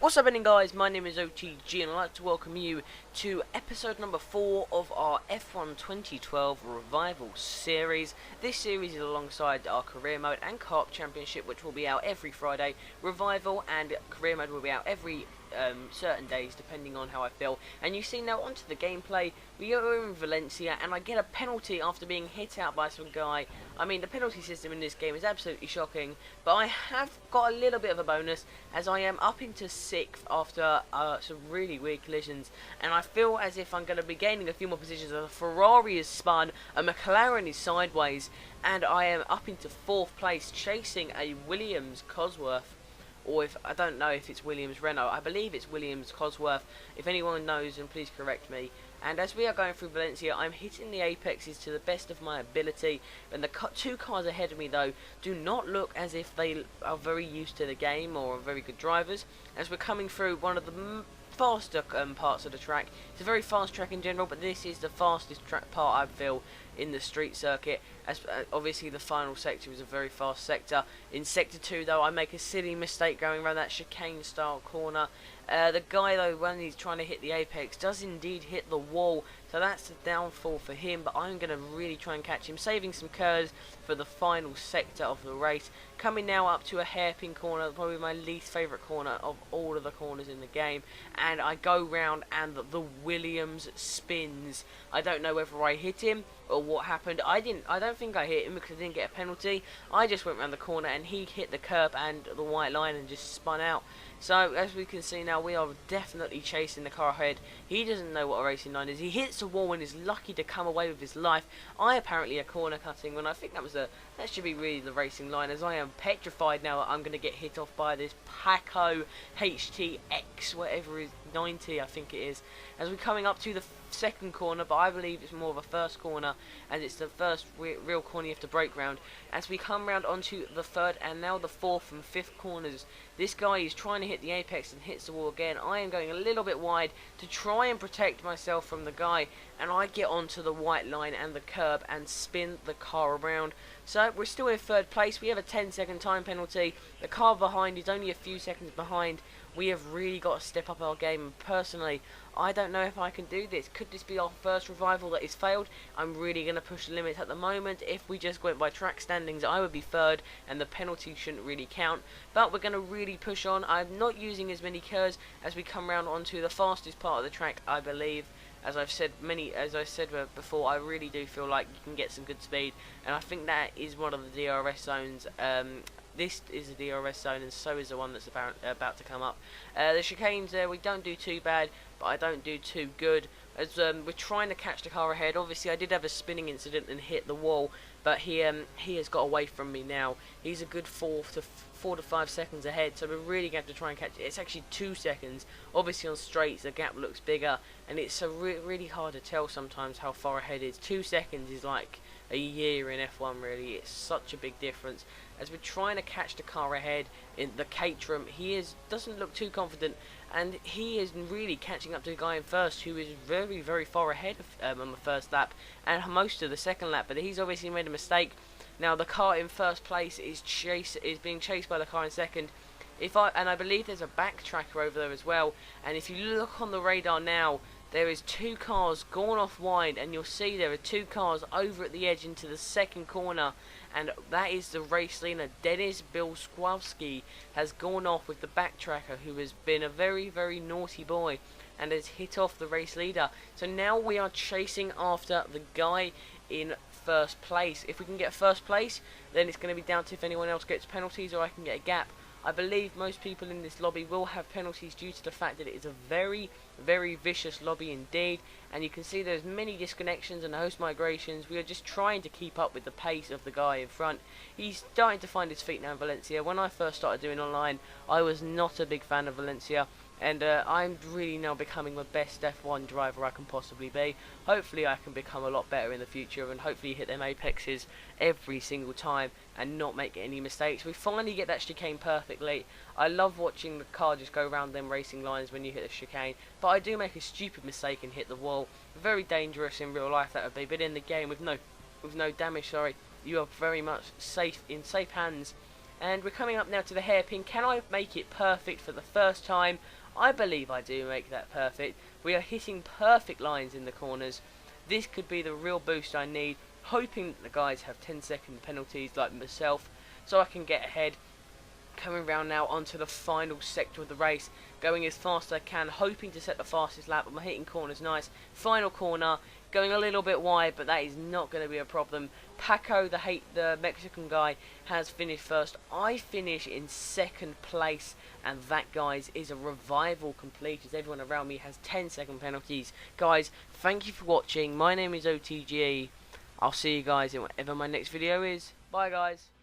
What's happening, guys? My name is OTG and I'd like to welcome you to episode number 4 of our F1 2012 Revival series. This series is alongside our Career Mode and Carp Championship, which will be out every Friday. Revival and Career Mode will be out every certain days depending on how I feel. And you see, now onto the gameplay. We are in Valencia and I get a penalty after being hit out by some guy. I mean, the penalty system in this game is absolutely shocking, but I have got a little bit of a bonus as I am up into 6th after some really weird collisions, and I feel as if I'm going to be gaining a few more positions. A Ferrari is spun, a McLaren is sideways, and I am up into 4th place chasing a Williams Cosworth. Or if I don't know if it's Williams Renault, I believe it's Williams Cosworth. If anyone knows, then please correct me. And as we are going through Valencia, I'm hitting the apexes to the best of my ability. And the two cars ahead of me, though, do not look as if they are very used to the game or are very good drivers. As we're coming through one of the faster parts of the track. It's a very fast track in general, but this is the fastest track part I feel in the street circuit, as obviously the final sector is a very fast sector. In sector 2 though, I make a silly mistake going around that chicane style corner. The guy though, when he's trying to hit the apex, does indeed hit the wall, so that's the downfall for him, but I'm going to really try and catch him, saving some curves for the final sector of the race. Coming now up to a hairpin corner, probably my least favourite corner of all of the corners in the game, and I go round and the Williams spins. I don't know whether I hit him or what happened. I don't think I hit him because I didn't get a penalty. I just went round the corner and he hit the curb and the white line and just spun out. So as we can see now, we are definitely chasing the car ahead. He doesn't know what a racing line is. He hits the wall and is lucky to come away with his life. I apparently are corner cutting when I think that should be really the racing line, as I am petrified now that I'm going to get hit off by this Paco HTX, whatever is 90 I think it is. As we're coming up to the second corner, but I believe it's more of a first corner, and it's the first real corner you have to brake round. As we come round onto the third and now the fourth and fifth corners, this guy is trying to hit the apex and hits the wall again. I am going a little bit wide to try and protect myself from the guy, and I get onto the white line and the curb and spin the car around. So we're still in third place. We have a 10-second time penalty. The car behind is only a few seconds behind. We have really got to step up our game, and personally, I don't know if I can do this. Could this be our first revival that is failed? I'm really going to push the limits at the moment. If we just went by track standings, I would be third, and the penalty shouldn't really count. But we're going to really push on. I'm not using as many curves as we come round onto the fastest part of the track, I believe. As I said before, I really do feel like you can get some good speed, and I think that is one of the DRS zones. This is a DRS zone, and so is the one that's about to come up. The chicanes there, we don't do too bad, but I don't do too good. As we're trying to catch the car ahead. Obviously, I did have a spinning incident and hit the wall, but he has got away from me now. He's a good 4 to 5 seconds ahead, so we're really going to have to try and catch it. It's actually 2 seconds. Obviously, on straights, the gap looks bigger, and it's really hard to tell sometimes how far ahead it is. 2 seconds is like a year in F1, really. It's such a big difference. As we're trying to catch the car ahead in the Caterham, doesn't look too confident, and he is really catching up to the guy in first, who is very, very far ahead on the first lap and most of the second lap. But he's obviously made a mistake. Now the car in first place is being chased by the car in second. I believe there's a backtracker over there as well. And if you look on the radar now, there is 2 cars gone off wide, and you'll see there are 2 cars over at the edge into the second corner, and that is the race leader. Dennis Bilskowski has gone off with the backtracker, who has been a very, very naughty boy and has hit off the race leader. So now we are chasing after the guy in first place. If we can get first place, then it's going to be down to if anyone else gets penalties or I can get a gap. I believe most people in this lobby will have penalties due to the fact that it is a very, very vicious lobby indeed, and you can see there's many disconnections and host migrations. We are just trying to keep up with the pace of the guy in front. He's starting to find his feet now in Valencia. When I first started doing online, I was not a big fan of Valencia, and I'm really now becoming the best F1 driver I can possibly be. Hopefully I can become a lot better in the future, and hopefully hit them apexes every single time and not make any mistakes. We finally get that chicane perfectly. I love watching the car just go around them racing lines when you hit the chicane, but I do make a stupid mistake and hit the wall. Very dangerous in real life that would be, but in the game with no damage, you are very much in safe hands. And we're coming up now to the hairpin. Can I make it perfect for the first time? I believe I do make that perfect. We are hitting perfect lines in the corners. This could be the real boost I need, hoping that the guys have 10-second penalties like myself, so I can get ahead. Coming round now onto the final sector of the race, going as fast as I can, hoping to set the fastest lap. I'm hitting corners nice. Final corner, going a little bit wide, but that is not going to be a problem. Paco, the Mexican guy, has finished first. I finish in second place, and that, guys, is a revival complete, as everyone around me has 10-second penalties. Guys, thank you for watching. My name is OTGE. I'll see you guys in whatever my next video is. Bye, guys.